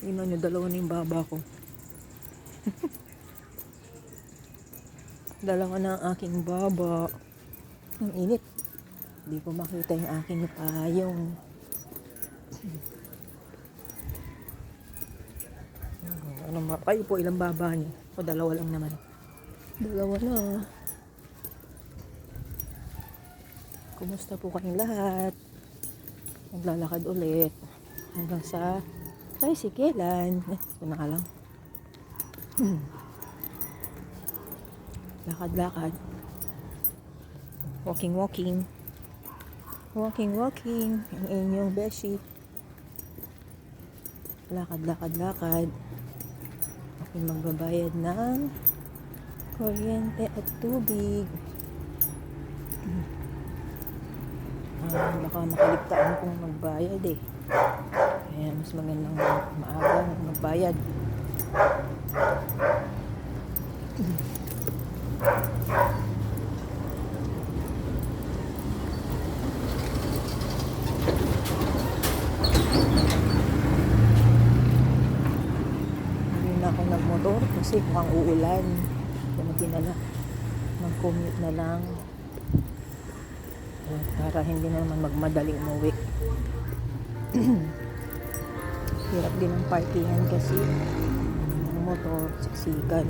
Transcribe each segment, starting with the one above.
Tingnan nyo, dalawa na yung baba ko. Dalawa na ang aking baba. Ang init. Hindi ko makita yung aking payong. Kayo po, ilang baba niyo? O dalawa lang naman. Dalawa na. Kumusta po kayong lahat? Naglalakad ulit. Hanggang sa tricyclean. Ito na ka lang. Lakad-lakad. Walking. Ang inyong beshi. Lakad. Aking magbabayad ng kuryente at tubig. Baka makaligtaan kong magbayad eh. Kaya mas magandang maaga magbayad. Hindi na ako nagmotor kasi mukhang uulan. Hindi na lang. Mag-commute na lang. Para hindi na naman magmadaling umuwi. Hirap din ang parkingan kasi ang motor, siksikan.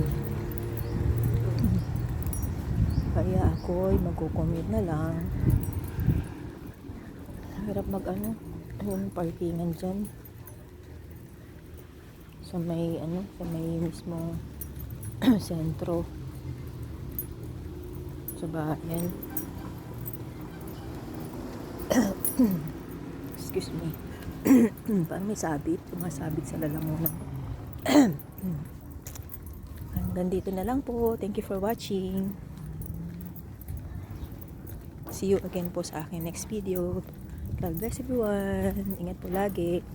Kaya ako'y magko-commute na lang. Hirap yung parkingan dyan. Sa may mismo sentro. Sa bayan. Excuse me. Parang may sabit. Sumasabit sa lalamunan ko. Hanggang dito na lang po. Thank you for watching. See you again po sa aking next video. God bless everyone. Ingat po lagi.